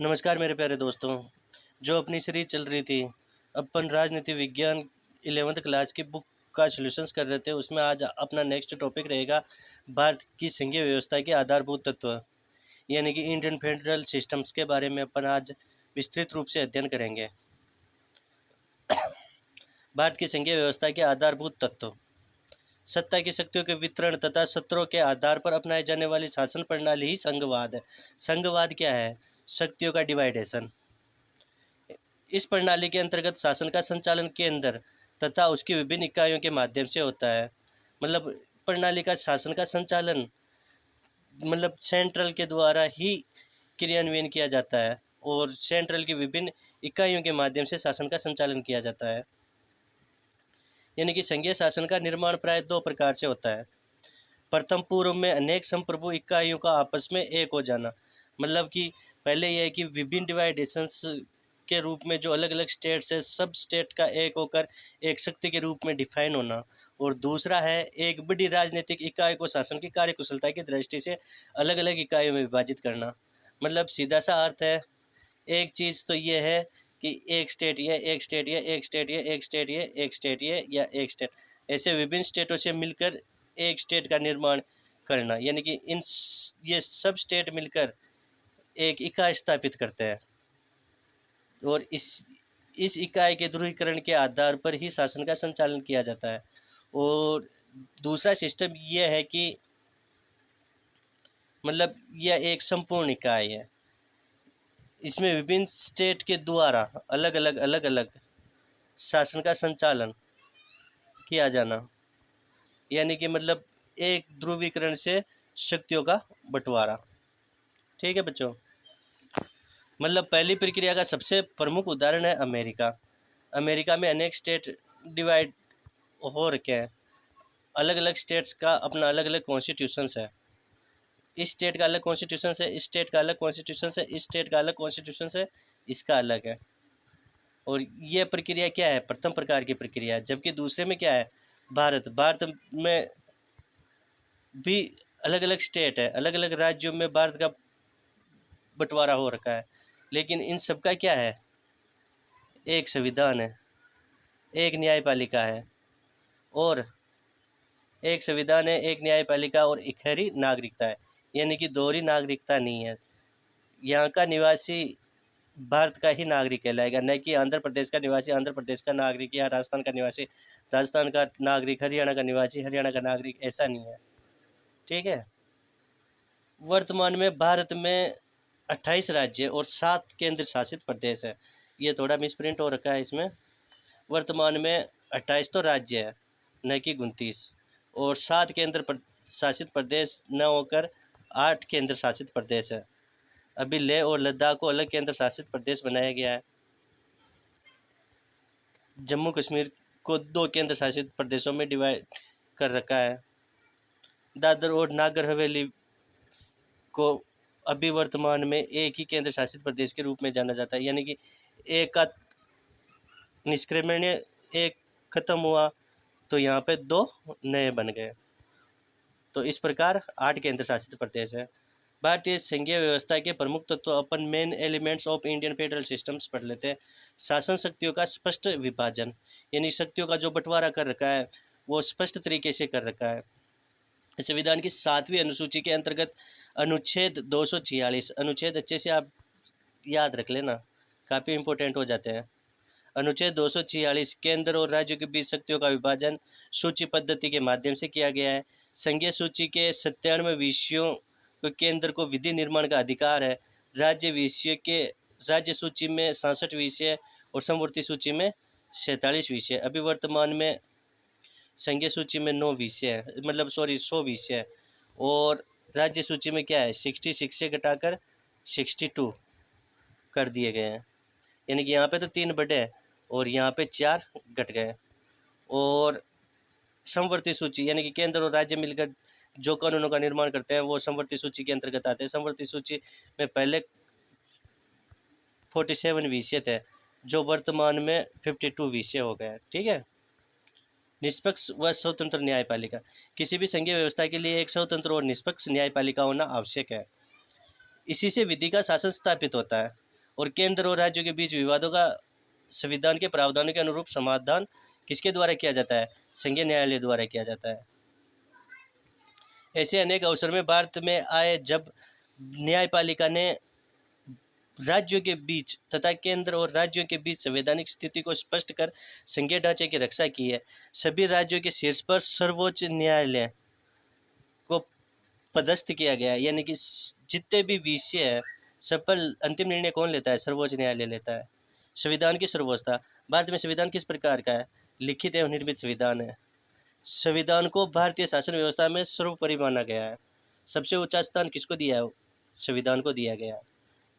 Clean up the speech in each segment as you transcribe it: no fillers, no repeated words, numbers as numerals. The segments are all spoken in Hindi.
नमस्कार मेरे प्यारे दोस्तों। जो अपनी सीरीज चल रही थी, अपन राजनीति विज्ञान 11th क्लास की बुक का सॉल्यूशंस कर रहे थे, उसमें आज अपना नेक्स्ट टॉपिक रहेगा भारत की संघीय व्यवस्था के आधारभूत तत्व, यानी कि इंडियन फेडरल सिस्टम्स के बारे में अपन आज विस्तृत रूप से अध्ययन करेंगे। भारत की संघीय व्यवस्था के आधारभूत तत्व: सत्ता की शक्तियों के वितरण तथा सत्रों के आधार पर अपनाई जाने वाली शासन प्रणाली ही संघवाद है। संघवाद क्या है? शक्तियों का डिवाइडेशन। इस प्रणाली के अंतर्गत शासन का संचालन केंद्र तथा उसकी विभिन्न इकाइयों के माध्यम से होता है। मतलब प्रणाली का शासन का संचालन सेंट्रल के द्वारा ही क्रियान्वयन किया जाता है और सेंट्रल की विभिन्न इकाइयों के माध्यम से शासन का संचालन किया जाता है। यानी कि संघीय शासन का निर्माण प्राय दो प्रकार से होता है। प्रथम, पूर्व में अनेक संप्रभु इकाइयों का आपस में एक हो जाना। मतलब कि पहले यह है कि विभिन्न डिवाइडेशंस के रूप में जो अलग अलग स्टेट्स है, सब स्टेट का एक होकर एक शक्ति के रूप में डिफाइन होना। और दूसरा है एक बड़ी राजनीतिक इकाई को शासन की कार्यकुशलता की दृष्टि से अलग अलग इकाइयों में विभाजित करना। मतलब सीधा सा अर्थ है, एक चीज़ तो ये है कि एक स्टेट ये, एक स्टेट ये, एक स्टेट ये, एक स्टेट ये, एक स्टेट ये या एक स्टेट, ऐसे विभिन्न स्टेटों से मिलकर एक स्टेट का निर्माण करना। यानी कि ये सब स्टेट मिलकर एक इकाई स्थापित करते हैं और इस इकाई के ध्रुवीकरण के आधार पर ही शासन का संचालन किया जाता है। और दूसरा सिस्टम यह है कि यह एक संपूर्ण इकाई है, इसमें विभिन्न स्टेट के द्वारा अलग अलग शासन का संचालन किया जाना। यानी कि एक ध्रुवीकरण से शक्तियों का बंटवारा। ठीक है बच्चों। पहली प्रक्रिया का सबसे प्रमुख उदाहरण है अमेरिका। अमेरिका में अनेक स्टेट डिवाइड हो रखे हैं। अलग अलग स्टेट्स का अपना अलग अलग कॉन्स्टिट्यूशंस है। इस स्टेट का अलग कॉन्स्टिट्यूशन है, इस स्टेट का अलग कॉन्स्टिट्यूशन है, इस स्टेट का अलग कॉन्स्टिट्यूशन है, इसका अलग है। और यह प्रक्रिया क्या है? प्रथम प्रकार की प्रक्रिया। जबकि दूसरे में क्या है? भारत में भी अलग अलग स्टेट है, अलग अलग राज्यों में भारत का बंटवारा हो रखा है, लेकिन इन सब का क्या है? एक संविधान है, एक न्यायपालिका है, और एक संविधान है, एक न्यायपालिका और इकहरी नागरिकता है। यानी कि दोहरी नागरिकता नहीं है। यहाँ का निवासी भारत का ही नागरिक कहलाएगा, न कि आंध्र प्रदेश का निवासी आंध्र प्रदेश का नागरिक या राजस्थान का निवासी राजस्थान का नागरिक, हरियाणा का निवासी हरियाणा का नागरिक, ऐसा नहीं है। ठीक है। वर्तमान में भारत में 28 राज्य और 7 केंद्र शासित प्रदेश है। ये थोड़ा मिसप्रिंट हो रखा है इसमें। वर्तमान में 28 तो राज्य है, न कि 29, और 7 शासित प्रदेश न होकर 8 केंद्र शासित प्रदेश है। अभी लेह और लद्दाख को अलग केंद्र शासित प्रदेश बनाया गया है। जम्मू कश्मीर को 2 केंद्र शासित प्रदेशों में डिवाइड कर रखा है। दादर और नागर हवेली को अभी वर्तमान में एक ही केंद्र शासित प्रदेश के रूप में जाना जाता है। यानी कि एक का निष्क्रमण एक खत्म हुआ तो यहाँ पे 2 नए बन गए। तो इस प्रकार 8 केंद्र शासित प्रदेश है। भारतीय संघीय व्यवस्था के प्रमुख तत्व अपन main elements of Indian federal systems पढ़ लेते हैं। शासन शक्तियों का स्पष्ट विभाजन, यानी शक्तियों का जो बंटवारा कर रखा है वो स्पष्ट तरीके से कर रखा है। संविधान की 7वीं अनुसूची के अंतर्गत अनुच्छेद 246, अनुच्छेद अच्छे से आप याद रख लेना, काफ़ी इंपॉर्टेंट हो जाते हैं। अनुच्छेद 246 केंद्र और राज्यों के बीच शक्तियों का विभाजन सूची पद्धति के माध्यम से किया गया है। संघीय सूची के 97 विषयों को केंद्र को विधि निर्माण का अधिकार है। राज्य सूची में 67 विषय और समवर्ती सूची में 47 विषय। अभी वर्तमान में संघीय सूची में 9 विषय है, 100 विषय है, और राज्य सूची में क्या है? 66 से घटाकर 62 कर दिए गए हैं। यानी कि यहाँ पे तो 3 बढ़े हैं और यहाँ पे 4 घट गए। और समवर्ती सूची यानी कि केंद्र और राज्य मिलकर जो कानूनों का निर्माण करते हैं वो समवर्ती सूची के अंतर्गत आते हैं। समवर्ती सूची में पहले 47 विषय थे, जो वर्तमान में 52 विषय हो गए। ठीक है। निष्पक्ष व स्वतंत्र न्यायपालिका। किसी भी संघीय व्यवस्था के लिए एक स्वतंत्र और निष्पक्ष न्यायपालिका होना आवश्यक है। इसी से विधि का शासन स्थापित होता है। और केंद्र और राज्यों के बीच विवादों का संविधान के प्रावधानों के अनुरूप समाधान किसके द्वारा किया जाता है? संघीय न्यायालय द्वारा किया जाता है। ऐसे अनेक अवसर में भारत में आए जब न्यायपालिका ने राज्यों के बीच तथा केंद्र और राज्यों के बीच संवैधानिक स्थिति को स्पष्ट कर संघीय ढांचे की रक्षा की है। सभी राज्यों के शीर्ष पर सर्वोच्च न्यायालय को पदस्थ किया गया है, यानी कि जितने भी विषय है सब पर अंतिम निर्णय कौन लेता है? सर्वोच्च न्यायालय लेता है। संविधान की सर्वोच्चता। भारत में संविधान किस प्रकार का है? लिखित एवं निर्मित संविधान है। संविधान को भारतीय शासन व्यवस्था में सर्वोपरि माना गया है। सबसे ऊंचा स्थान किसको दिया है? संविधान को दिया गया है,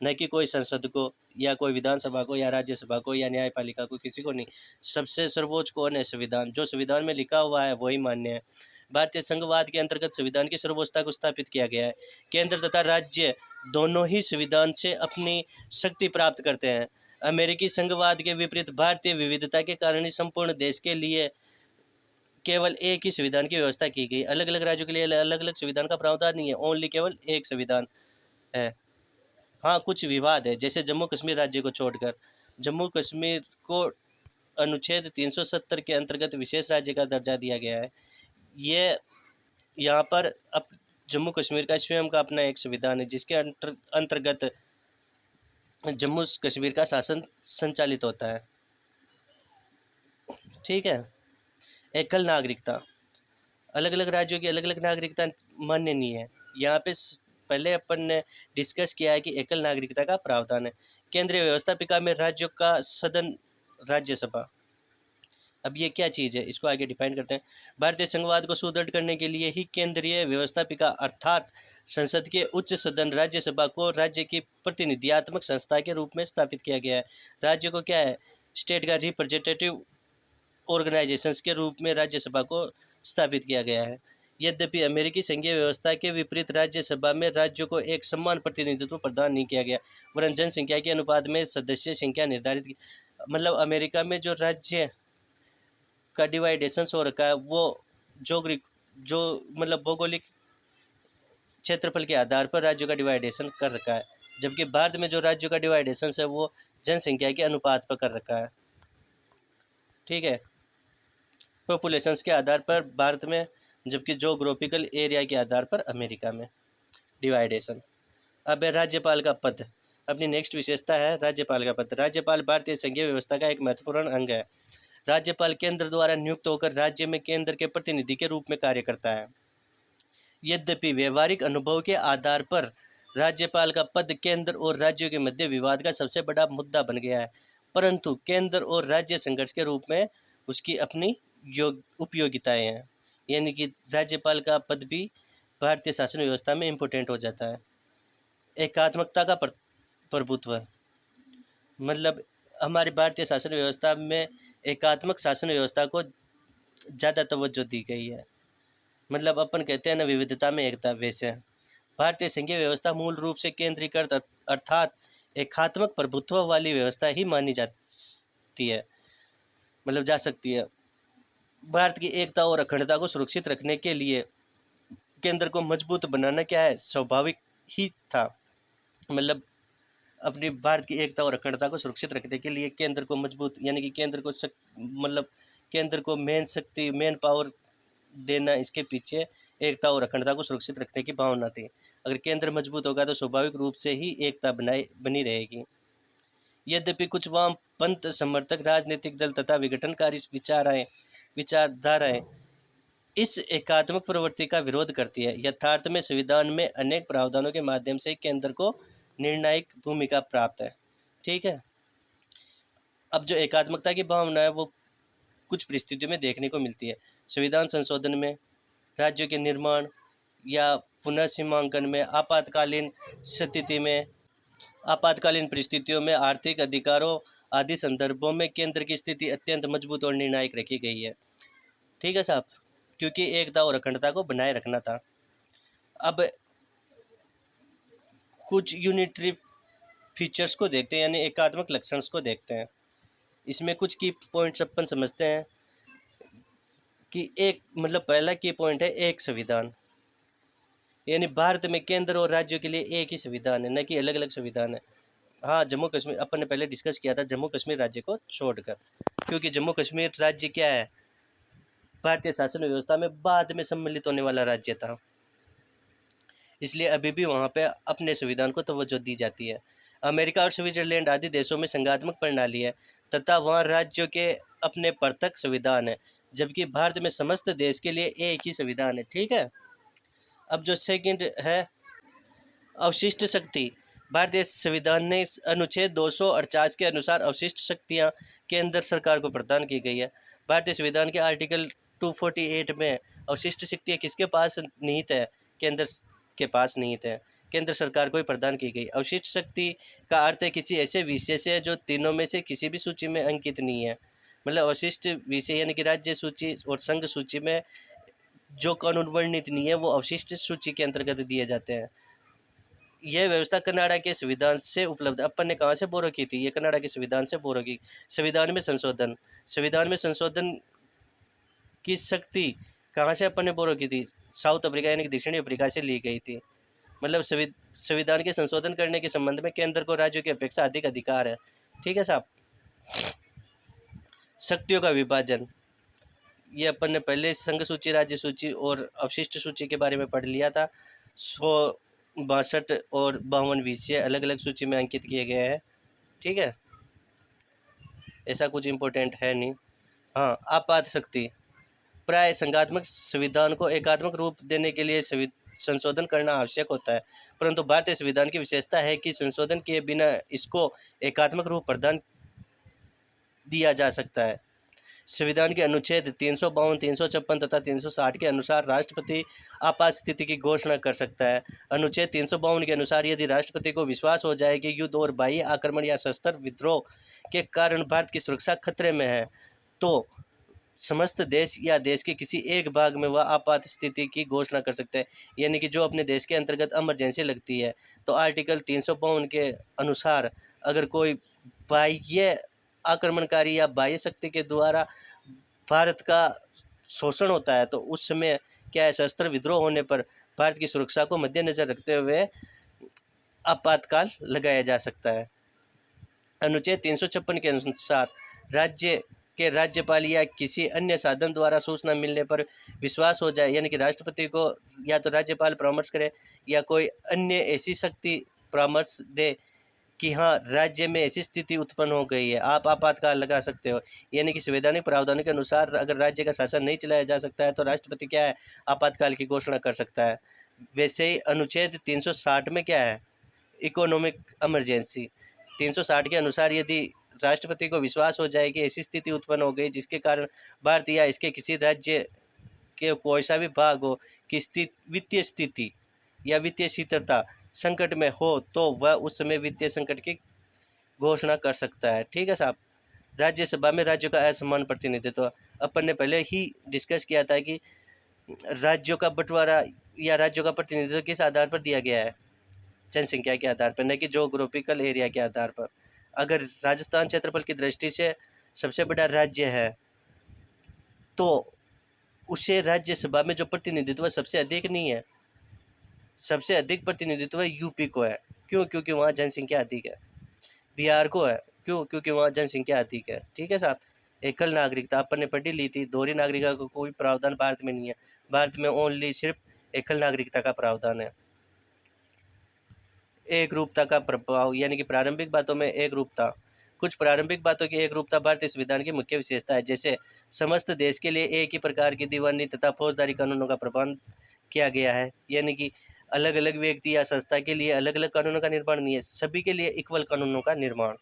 न कि कोई संसद को या कोई विधानसभा को या राज्यसभा को या न्यायपालिका को, किसी को नहीं। सबसे सर्वोच्च कौन है? संविधान। जो संविधान में लिखा हुआ है वही मान्य है। भारतीय संघवाद के अंतर्गत संविधान की सर्वोच्चता को स्थापित किया गया है। केंद्र तथा राज्य दोनों ही संविधान से अपनी शक्ति प्राप्त करते हैं। अमेरिकी संघवाद के विपरीत भारतीय विविधता के कारण ही संपूर्ण देश के लिए केवल एक ही संविधान की व्यवस्था की गई। अलग अलग राज्यों के लिए अलग अलग संविधान का प्रावधान नहीं है, ओनली केवल एक संविधान है। हाँ, कुछ विवाद है, जैसे जम्मू कश्मीर राज्य को छोड़कर। जम्मू कश्मीर को अनुच्छेद 370 के अंतर्गत विशेष राज्य का दर्जा दिया गया है। ये यहाँ पर अब जम्मू कश्मीर का स्वयं का अपना एक संविधान है, जिसके अंतर्गत जम्मू कश्मीर का शासन संचालित होता है। ठीक है। एकल नागरिकता। अलग अलग राज्यों की अलग अलग नागरिकता मान्य नहीं है। यहाँ पे पहले अपन ने डिस्कस किया है कि एकल नागरिकता का प्रावधान है। केंद्रीय व्यवस्थापिका में राज्यों का सदन राज्यसभा। अब ये क्या चीज़ है, इसको आगे डिफाइन करते हैं। भारतीय संघवाद को सुदृढ़ करने के लिए ही केंद्रीय व्यवस्थापिका अर्थात संसद के उच्च सदन राज्यसभा को राज्य की प्रतिनिधियात्मक संस्था के रूप में स्थापित किया गया है। राज्य को क्या है? स्टेट का रिप्रेजेंटेटिव ऑर्गेनाइजेशंस के रूप में राज्यसभा को स्थापित किया गया है। यद्यपि अमेरिकी संघीय व्यवस्था के विपरीत राज्यसभा में राज्यों को एक समान प्रतिनिधित्व प्रदान नहीं किया गया, वरन जनसंख्या के अनुपात में सदस्य संख्या निर्धारित की। मतलब अमेरिका में जो राज्य का डिवाइडेशन हो रखा है वो जो मतलब भौगोलिक क्षेत्रफल के आधार पर राज्यों का डिवाइडेशन कर रखा है, जबकि भारत में जो राज्यों का डिवाइडेशन है वो जनसंख्या के अनुपात पर कर रखा है। ठीक है, पॉपुलेशंस के आधार पर भारत में, जबकि जोग्राफिकल एरिया के आधार पर अमेरिका में डिवाइडेशन। अब है राज्यपाल का पद। अपनी नेक्स्ट विशेषता है राज्यपाल का पद। राज्यपाल भारतीय संघीय व्यवस्था का एक महत्वपूर्ण अंग है। राज्यपाल केंद्र द्वारा नियुक्त होकर राज्य में केंद्र के प्रतिनिधि के रूप में कार्य करता है। यद्यपि व्यवहारिक अनुभव के आधार पर राज्यपाल का पद केंद्र और राज्यों के मध्य विवाद का सबसे बड़ा मुद्दा बन गया है, परंतु केंद्र और राज्य संघर्ष के रूप में उसकी अपनी उपयोगिताएं हैं। यानी कि राज्यपाल का पद भी भारतीय शासन व्यवस्था में इम्पोर्टेंट हो जाता है। एकात्मकता का प्रभुत्व। मतलब हमारी भारतीय शासन व्यवस्था में एकात्मक शासन व्यवस्था को ज़्यादा तवज्जो दी गई है। मतलब अपन कहते हैं ना विविधता में एकता, वैसे भारतीय संघीय व्यवस्था मूल रूप से केंद्रीकृत अर्थात एकात्मक प्रभुत्व वाली व्यवस्था ही मानी जाती है, मतलब जा सकती है। भारत की एकता और अखंडता को सुरक्षित रखने के लिए केंद्र को मजबूत बनाना क्या है, स्वाभाविक ही था। मतलब अपनी भारत की एकता और अखंडता को सुरक्षित रखने के लिए केंद्र को मजबूत, यानी कि केंद्र को मतलब केंद्र को मेन शक्ति, मेन पावर देना, इसके पीछे एकता और अखंडता को सुरक्षित रखने की भावना थी। अगर केंद्र मजबूत होगा तो स्वाभाविक रूप से ही एकता बनी रहेगी। यद्यपि कुछ वामपंथ समर्थक राजनीतिक दल तथा विघटनकारी विचारधाराएं इस एकात्मक प्रवृत्ति का विरोध करती है। यथार्थ में संविधान में अनेक प्रावधानों के माध्यम से केंद्र को निर्णायक भूमिका प्राप्त है। ठीक है। अब जो एकात्मकता की भावना है वो कुछ परिस्थितियों में देखने को मिलती है। संविधान संशोधन में, राज्यों के निर्माण या पुनर्सीमांकन में, आपातकालीन स्थिति में, आपातकालीन परिस्थितियों में, आर्थिक अधिकारों आदि संदर्भों में केंद्र की स्थिति अत्यंत मजबूत और निर्णायक रखी गई है। ठीक है साहब, क्योंकि एकता और अखंडता को बनाए रखना था। अब कुछ यूनिटरी फीचर्स को देखते हैं, यानी एकात्मक लक्षण को देखते हैं। इसमें कुछ की पॉइंट्स अपन समझते हैं कि एक मतलब पहला की पॉइंट है एक संविधान, यानी भारत में केंद्र और राज्यों के लिए एक ही संविधान है, न कि अलग अलग संविधान है। हाँ, जम्मू कश्मीर अपन ने पहले डिस्कस किया था, जम्मू कश्मीर राज्य को छोड़कर, क्योंकि जम्मू कश्मीर राज्य क्या है, भारतीय शासन व्यवस्था में बाद में सम्मिलित होने वाला राज्य था, इसलिए अभी भी वहाँ पे अपने संविधान को तवज्जो दी जाती है। अमेरिका और स्विट्जरलैंड आदि देशों में संघात्मक प्रणाली है तथा वहाँ राज्यों के अपने पृथक संविधान है, जबकि भारत में समस्त देश के लिए एक ही संविधान है। ठीक है। अब जो सेकंड है, अवशिष्ट शक्ति। भारतीय संविधान ने अनुच्छेद 248 के अनुसार अवशिष्ट शक्तियाँ केंद्र सरकार को प्रदान की गई है। भारतीय संविधान के आर्टिकल 248 में अवशिष्ट शक्तियाँ किसके पास निहित है? केंद्र के पास निहित है, केंद्र सरकार को ही प्रदान की गई। अवशिष्ट शक्ति का अर्थ है किसी ऐसे विषय से जो तीनों में से किसी भी सूची में अंकित नहीं है। मतलब अवशिष्ट विषय यानी कि राज्य सूची और संघ सूची में जो कानून वर्णित नहीं है वो अवशिष्ट सूची के अंतर्गत दिए जाते हैं। यह व्यवस्था कनाडा के संविधान से उपलब्ध। अपन ने कहाँ से बोरो की थी? ये कनाडा के संविधान से बोरो की। संविधान में संशोधन, संविधान में संशोधन की शक्ति कहाँ से अपन ने बोरो की थी? साउथ अफ्रीका यानी कि दक्षिणी अफ्रीका से ली गई थी। मतलब संविधान के संशोधन करने के संबंध में केंद्र को राज्यों की अपेक्षा अधिक अधिकार है। ठीक है साहब। शक्तियों का विभाजन, ये अपन ने पहले संघ सूची, राज्य सूची और अवशिष्ट सूची के बारे में पढ़ लिया था। 162 और 52 विषय अलग अलग सूची में अंकित किए गए हैं। ठीक है, ऐसा कुछ इम्पोर्टेंट है नहीं। हाँ, आपात शक्ति, प्राय संघात्मक संविधान को एकात्मक रूप देने के लिए संशोधन करना आवश्यक होता है, परंतु भारतीय संविधान की विशेषता है कि संशोधन किए बिना इसको एकात्मक रूप प्रदान दिया जा सकता है। संविधान के अनुच्छेद 352, 356 तथा 360 के अनुसार राष्ट्रपति आपात स्थिति की घोषणा कर सकता है। अनुच्छेद 352 के अनुसार यदि राष्ट्रपति को विश्वास हो जाए कि युद्ध और बाह्य आक्रमण या सशस्त्र विद्रोह के कारण भारत की सुरक्षा खतरे में है, तो समस्त देश या देश के किसी एक भाग में वह आपात स्थिति की घोषणा कर सकते हैं। यानी कि जो अपने देश के अंतर्गत इमरजेंसी लगती है, तो आर्टिकल 352 के अनुसार अगर कोई बाह्य आक्रमणकारी या बाह्य शक्ति के द्वारा भारत का शोषण होता है, तो उस समय क्या है, सशस्त्र विद्रोह होने पर भारत की सुरक्षा को मद्देनजर रखते हुए आपातकाल लगाया जा सकता है। अनुच्छेद 356 के अनुसार राज्य के राज्यपाल या किसी अन्य साधन द्वारा सूचना मिलने पर विश्वास हो जाए, यानी कि राष्ट्रपति को या तो राज्यपाल परामर्श करे या कोई अन्य ऐसी शक्ति परामर्श दे कि हाँ, राज्य में ऐसी स्थिति उत्पन्न हो गई है, आप आपातकाल लगा सकते हो। यानी कि संवैधानिक प्रावधानों के अनुसार अगर राज्य का शासन नहीं चलाया जा सकता है, तो राष्ट्रपति क्या है, आपातकाल की घोषणा कर सकता है। वैसे ही अनुच्छेद 360 में क्या है, इकोनॉमिक इमरजेंसी। 360 के अनुसार यदि राष्ट्रपति को विश्वास हो जाए कि ऐसी स्थिति उत्पन्न हो गई जिसके कारण भारत या इसके किसी राज्य के कोई सा भी भाग हो कि वित्तीय स्थिति या वित्तीय स्थिरता संकट में हो, तो वह उस समय वित्तीय संकट की घोषणा कर सकता है। ठीक है साहब। राज्यसभा में राज्यों का असमान प्रतिनिधित्व, तो अपन ने पहले ही डिस्कस किया था कि राज्यों का बंटवारा या राज्यों का प्रतिनिधित्व किस आधार पर दिया गया है, जनसंख्या के आधार पर, न कि जोग्राफिकल एरिया के आधार पर। अगर राजस्थान क्षेत्रफल की दृष्टि से सबसे बड़ा राज्य है, तो उसे राज्यसभा में जो प्रतिनिधित्व सबसे अधिक नहीं है, सबसे अधिक प्रतिनिधित्व यूपी को है। क्यों? क्योंकि वहाँ जनसंख्या अधिक है। बिहार को है। क्यों? क्योंकि वहाँ जनसंख्या अधिक है। ठीक है साहब। एकल नागरिकता अपन ने पढ़ी ली थी, दोहरी नागरिकता का कोई प्रावधान भारत में नहीं है। भारत में ओनली सिर्फ एकल नागरिकता का प्रावधान है। एक रूपता का प्रभाव, यानी कि प्रारंभिक बातों में एक रूपता। कुछ प्रारंभिक बातों की एक रूपता भारतीय संविधान की मुख्य विशेषता है, जैसे समस्त देश के लिए एक ही प्रकार की दीवानी तथा फौजदारी कानूनों का प्रबंध किया गया है। यानी कि अलग अलग व्यक्ति या संस्था के लिए अलग अलग कानूनों का निर्माण नहीं है, सभी के लिए इक्वल कानूनों का निर्माण।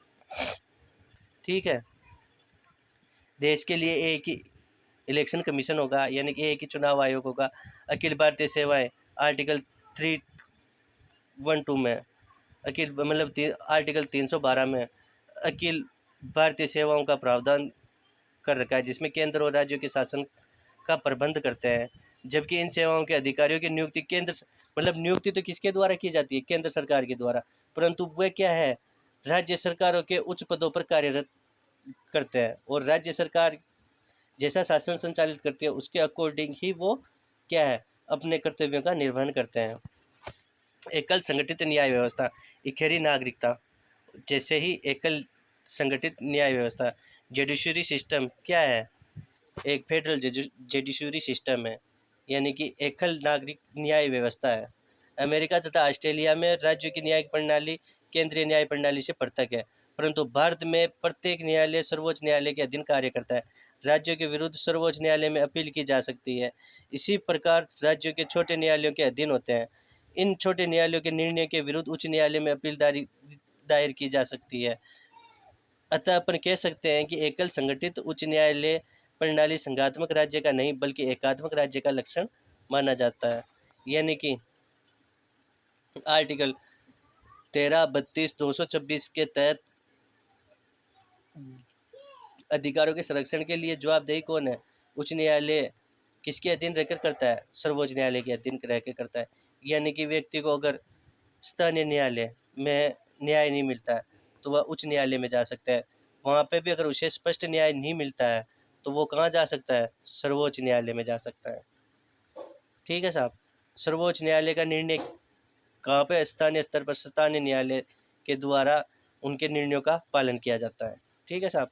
ठीक है। देश के लिए एक ही इलेक्शन कमीशन होगा, यानी कि एक ही चुनाव आयोग होगा। अखिल भारतीय सेवाएं आर्टिकल 312 में, अखिल मतलब आर्टिकल 312 में अखिल भारतीय सेवाओं का प्रावधान कर रखा है, जिसमें केंद्र और राज्यों के शासन का प्रबंध करते हैं। जबकि इन सेवाओं के अधिकारियों की नियुक्ति मतलब नियुक्ति तो किसके द्वारा की जाती है? केंद्र सरकार के द्वारा, परंतु वह क्या है, राज्य सरकारों के उच्च पदों पर कार्यरत करते हैं, और राज्य सरकार जैसा शासन संचालित करती है उसके अकॉर्डिंग ही वो क्या है, अपने कर्तव्यों का निर्वहन करते हैं। एकल संगठित न्याय व्यवस्था, इकहरी नागरिकता, जैसे ही एकल संगठित न्याय व्यवस्था, जुडिशरी सिस्टम क्या है? एक फेडरल जुडिशरी सिस्टम है, यानी कि एकल नागरिक न्याय व्यवस्था है। अमेरिका तथा ऑस्ट्रेलिया में राज्यों की न्यायिक प्रणाली केंद्रीय न्याय प्रणाली से पृथक है, परंतु भारत में प्रत्येक न्यायालय सर्वोच्च न्यायालय के अधीन कार्य करता है। राज्यों के विरुद्ध सर्वोच्च न्यायालय में अपील की जा सकती है। इसी प्रकार राज्यों के छोटे न्यायालयों के अधीन होते हैं। इन छोटे न्यायालयों के निर्णय के विरुद्ध उच्च न्यायालय में अपील दायर की जा सकती है। अतः अपन कह सकते हैं कि एकल संगठित उच्च न्यायालय प्रणाली संघात्मक राज्य का नहीं बल्कि एकात्मक राज्य का लक्षण माना जाता है। यानी कि आर्टिकल 13, 32, 226 के तहत अधिकारों के संरक्षण के लिए जवाबदेही कौन है? उच्च न्यायालय किसके अधीन रहकर करता है? सर्वोच्च न्यायालय के अधीन रहकर करता है। यानी कि व्यक्ति को अगर स्थानीय न्यायालय में न्याय नहीं मिलता है तो वह उच्च न्यायालय में जा सकता है। वहाँ पे भी अगर उसे स्पष्ट न्याय नहीं मिलता है तो वो कहाँ जा सकता है? सर्वोच्च न्यायालय में जा सकता है। ठीक है साहब। सर्वोच्च न्यायालय का निर्णय कहाँ पे? स्थानीय स्तर पर स्थानीय न्यायालय के द्वारा उनके निर्णयों का पालन किया जाता है। ठीक है साहब।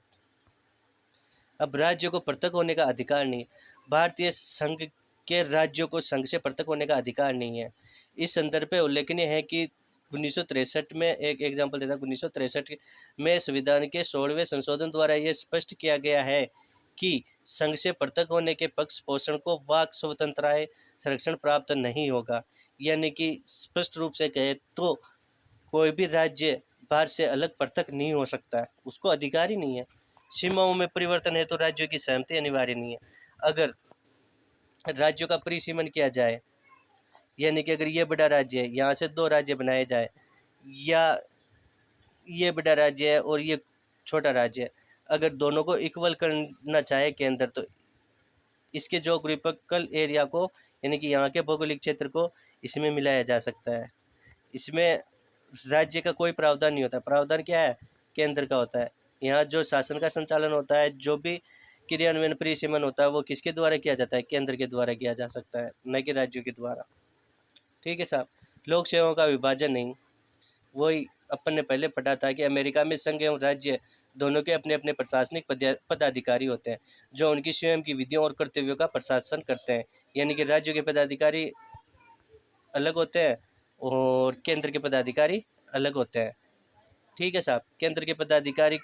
अब राज्यों को पृथक होने का अधिकार नहीं। भारतीय संघ के राज्यों को संघ से पृथक होने का अधिकार नहीं है। इस संदर्भ में उल्लेखनीय है कि 1963 में एक एग्जाम्पल देता हूँ। 1963 में संविधान के 16वें संशोधन द्वारा यह स्पष्ट किया गया है कि संघ से पृथक होने के पक्ष पोषण को वाक स्वतंत्रता संरक्षण प्राप्त नहीं होगा। यानी कि स्पष्ट रूप से कहे तो कोई भी राज्य भारत से अलग पृथक नहीं हो सकता है, उसको अधिकार ही नहीं है। सीमाओं में परिवर्तन है तो राज्यों की सहमति अनिवार्य नहीं है। अगर राज्यों का परिसीमन किया जाए, यानी कि अगर ये बड़ा राज्य है, यहाँ से 2 राज्य बनाए जाए, या ये बड़ा राज्य है और ये छोटा राज्य है, अगर दोनों को इक्वल करना चाहे केंद्र, तो इसके जोग्राफिकल एरिया को, यानी कि यहाँ के भौगोलिक क्षेत्र को इसमें मिलाया जा सकता है। इसमें राज्य का कोई प्रावधान नहीं होता। प्रावधान क्या है? केंद्र का होता है। यहाँ जो शासन का संचालन होता है, जो भी क्रियान्वयन परिसीमन होता है, वो किसके द्वारा किया जाता है? केंद्र के द्वारा किया जा सकता है, न कि राज्यों के द्वारा। ठीक है साहब। लोक सेवाओं का विभाजन नहीं। वही अपन ने पहले पढ़ा था कि अमेरिका में संघ एवं राज्य दोनों के अपने अपने प्रशासनिक पदाधिकारी होते हैं जो उनकी स्वयं की विधियों और कर्तव्यों का प्रशासन करते हैं। यानी कि राज्यों के पदाधिकारी अलग होते हैं और केंद्र के पदाधिकारी अलग होते हैं। ठीक है साहब। केंद्र के पदाधिकारी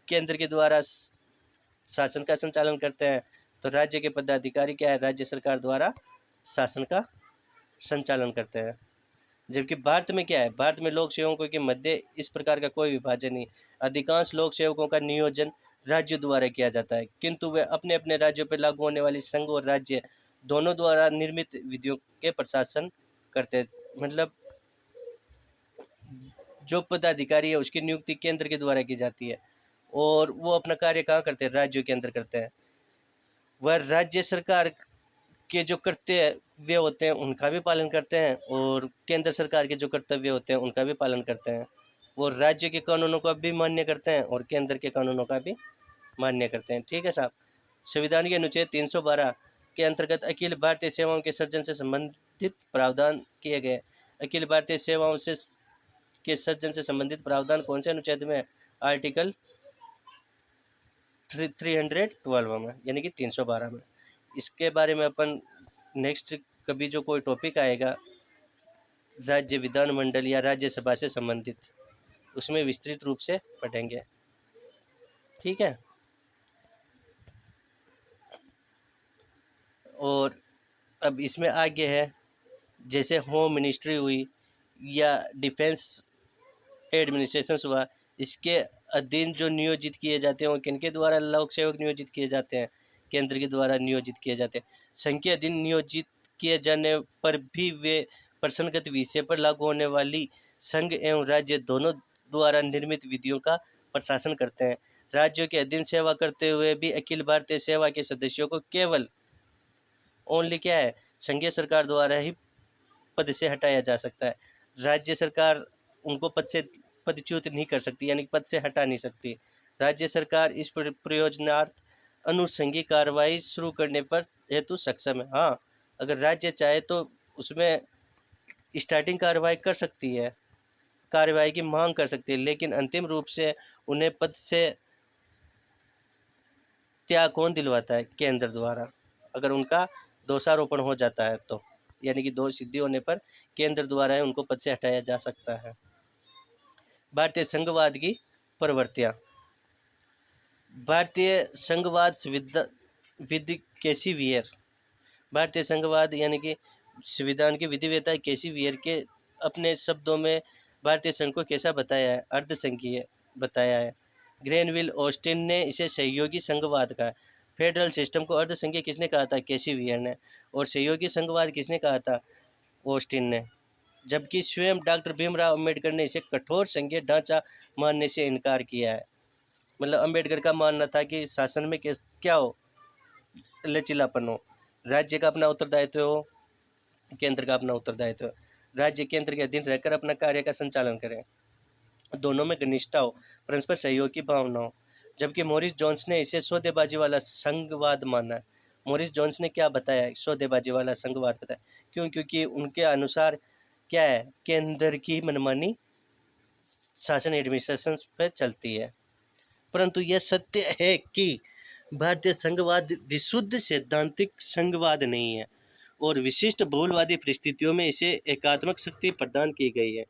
केंद्र के द्वारा शासन का संचालन करते हैं, तो राज्य के पदाधिकारी क्या है? राज्य सरकार द्वारा शासन का संचालन करते हैं। जबकि भारत में क्या है? भारत में लोक सेवकों के मध्य इस प्रकार का कोई विभाजन नहीं। अधिकांश लोक सेवकों का नियोजन राज्यों द्वारा किया जाता है, किंतु वे अपने अपने राज्यों पर लागू होने वाली संघ और राज्य दोनों द्वारा निर्मित विधियों के प्रशासन करते हैं। मतलब जो पदाधिकारी है उसकी नियुक्ति केंद्र के द्वारा की जाती है और वो अपना कार्य कहाँ करते हैं? राज्यों के अंदर करते हैं। वह राज्य सरकार के जो कर्तव्य होते हैं उनका भी पालन करते हैं और केंद्र सरकार के जो कर्तव्य होते हैं उनका भी पालन करते हैं। वो राज्य के कानूनों का भी मान्य करते हैं और केंद्र के कानूनों का भी मान्य करते हैं। ठीक है साहब। संविधान के अनुच्छेद 312 के अंतर्गत अखिल भारतीय सेवाओं के सृजन से संबंधित प्रावधान किए गए। अखिल भारतीय सेवाओं से के सृजन से संबंधित प्रावधान कौन से अनुच्छेद में? आर्टिकल 312 में, यानी कि 312 में। इसके बारे में अपन नेक्स्ट कभी जो कोई टॉपिक आएगा राज्य विधानमंडल या राज्यसभा से संबंधित, उसमें विस्तृत रूप से पढ़ेंगे। ठीक है। और अब इसमें आगे है, जैसे होम मिनिस्ट्री हुई या डिफेंस एडमिनिस्ट्रेशन हुआ, इसके अधीन जो नियोजित किए जाते हैं वो किनके द्वारा लोक सेवक नियोजित किए जाते हैं? केंद्र के द्वारा नियोजित किए जाते हैं। संघ के अधीन नियोजित किए जाने पर भी वे प्रसंगत विषय पर लागू होने वाली संघ एवं राज्य दोनों द्वारा निर्मित विधियों का प्रशासन करते हैं। राज्यों के अधीन सेवा करते हुए भी अखिल भारतीय सेवा के सदस्यों को केवल ओनली क्या है? संघीय सरकार द्वारा ही पद से हटाया जा सकता है। राज्य सरकार उनको पदच्युत नहीं कर सकती, यानी पद से हटा नहीं सकती। राज्य सरकार इस प्रयोजनार्थ अनुषंगी कार्रवाई शुरू करने पर हेतु सक्षम है। हाँ, अगर राज्य चाहे तो उसमें स्टार्टिंग कार्रवाई कर सकती है, कार्रवाई की मांग कर सकती है, लेकिन अंतिम रूप से उन्हें पद से त्याग कौन दिलवाता है? केंद्र द्वारा। अगर उनका दोषारोपण हो जाता है तो, यानी कि दोष सिद्धि होने पर केंद्र द्वारा ही उनको पद से हटाया जा सकता है। भारतीय संघवाद की प्रवृत्तियाँ। भारतीय संघवाद विधि केसी वियर। भारतीय संघवाद यानी कि संविधान की विधिवेत्ता केसी वियर के अपने शब्दों में भारतीय संघ को कैसा बताया है? अर्धसंघीय बताया है। ग्रेनविल ऑस्टिन ने इसे सहयोगी संघवाद कहा। फेडरल सिस्टम को अर्धसंघीय किसने कहा था? केसी वियर ने। और सहयोगी संघवाद किसने कहा था? ऑस्टिन ने। जबकि स्वयं डॉक्टर भीमराव अंबेडकर ने इसे कठोर संघीय ढांचा मानने से इनकार किया है। मतलब अंबेडकर का मानना था कि शासन में क्या हो? लचीलापन हो, राज्य का अपना उत्तरदायित्व हो, केंद्र का अपना उत्तरदायित्व हो। राज्य केंद्र के अधीन रहकर अपना कार्य का संचालन करें, दोनों में घनिष्ठता हो, परस्पर सहयोग की भावना हो। जबकि मॉरिस जोन्स ने इसे सौदेबाजी वाला संघवाद माना है। मॉरिस जोन्स ने क्या बताया है? सौदेबाजी वाला संघवाद बताया। क्यों? क्योंकि उनके अनुसार क्या है? केंद्र की मनमानी शासन एडमिनिस्ट्रेशन पे चलती है। परंतु यह सत्य है कि भारतीय संघवाद विशुद्ध सैद्धांतिक संघवाद नहीं है और विशिष्ट बहुलवादी परिस्थितियों में इसे एकात्मक शक्ति प्रदान की गई है।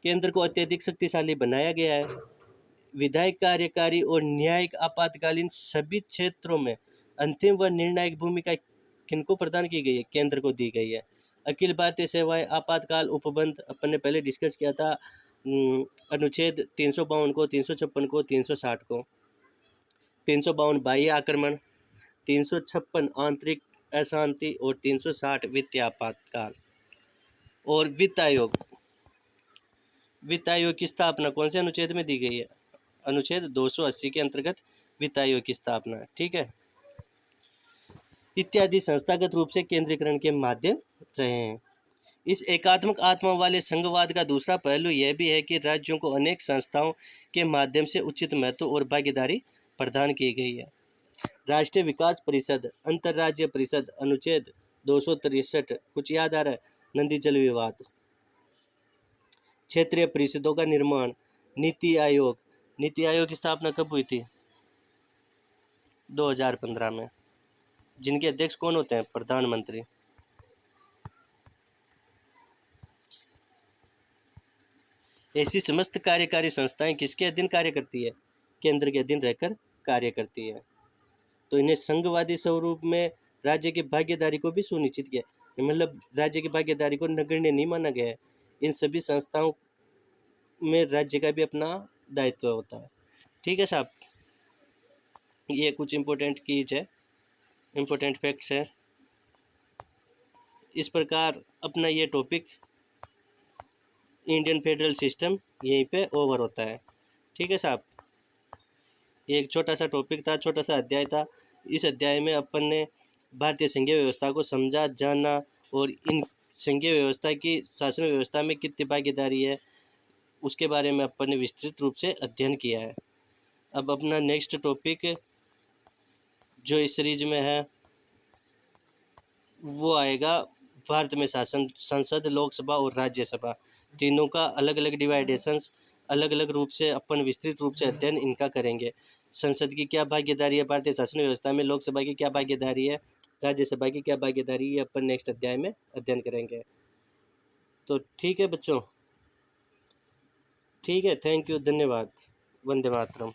केंद्र को अत्यधिक शक्तिशाली बनाया गया है। विधायक, कार्यकारी और न्यायिक आपातकालीन सभी क्षेत्रों में अंतिम व निर्णायक भूमिका किनको प्रदान की गई है? केंद्र को दी गई है। अखिल भारतीय सेवाएं आपातकाल उपबंध अपन ने पहले डिस्कस किया था, अनुच्छेद 352 को, 356 को, 360 को। 352 बाह्य आक्रमण, 356 आंतरिक अशांति और 360 वित्तीय आपातकाल। और वित्त आयोग, वित्त आयोग की स्थापना कौन से अनुच्छेद में दी गई है? अनुच्छेद 280 के अंतर्गत वित्त आयोग की स्थापना है। ठीक है, इत्यादि संस्थागत रूप से केंद्रीकरण के माध्यम रहे हैं। इस एकात्मक आत्मा वाले संघवाद का दूसरा पहलू यह भी है कि राज्यों को अनेक संस्थाओं के माध्यम से उचित महत्व और भागीदारी प्रदान की गई है। राष्ट्रीय विकास परिषद, अंतर्राज्यीय परिषद, अनुच्छेद 263, कुछ याद आ रहा है? नदी जल विवाद। क्षेत्रीय परिषदों का निर्माण, नीति आयोग। नीति आयोग की स्थापना कब हुई थी? 2015 में। जिनके अध्यक्ष कौन होते हैं? प्रधानमंत्री। ऐसी समस्त कार्यकारी संस्थाएं किसके अधीन कार्य करती है? केंद्र के अधीन रहकर कार्य करती है। तो इन्हें संघवादी स्वरूप में राज्य की भागीदारी को भी सुनिश्चित किया, मतलब राज्य की भागीदारी को नगण्य नहीं माना गया है। इन सभी संस्थाओं में राज्य का भी अपना दायित्व होता है। ठीक है साहब, ये कुछ इम्पोर्टेंट कीज है, इम्पोर्टेंट फैक्ट्स है। इस प्रकार अपना ये टॉपिक इंडियन फेडरल सिस्टम यहीं पे ओवर होता है। ठीक है साहब, ये एक छोटा सा टॉपिक था, छोटा सा अध्याय था। इस अध्याय में अपन ने भारतीय संघीय व्यवस्था को समझा, जाना और इन संघीय व्यवस्था की शासन व्यवस्था में कितनी भागीदारी है उसके बारे में अपन ने विस्तृत रूप से अध्ययन किया है। अब अपना नेक्स्ट टॉपिक जो इस सीरीज में है वो आएगा भारत में शासन, संसद, लोकसभा और राज्यसभा, तीनों का अलग अलग डिवाइडेशंस, अलग अलग रूप से अपन विस्तृत रूप से अध्ययन इनका करेंगे। संसद की क्या भागीदारी है भारतीय शासन व्यवस्था में, लोकसभा की क्या भागीदारी है, राज्यसभा की क्या भागीदारी है, अपन नेक्स्ट अध्याय में अध्ययन करेंगे। तो ठीक है बच्चों, ठीक है, थैंक यू, धन्यवाद, वंदे मातरम।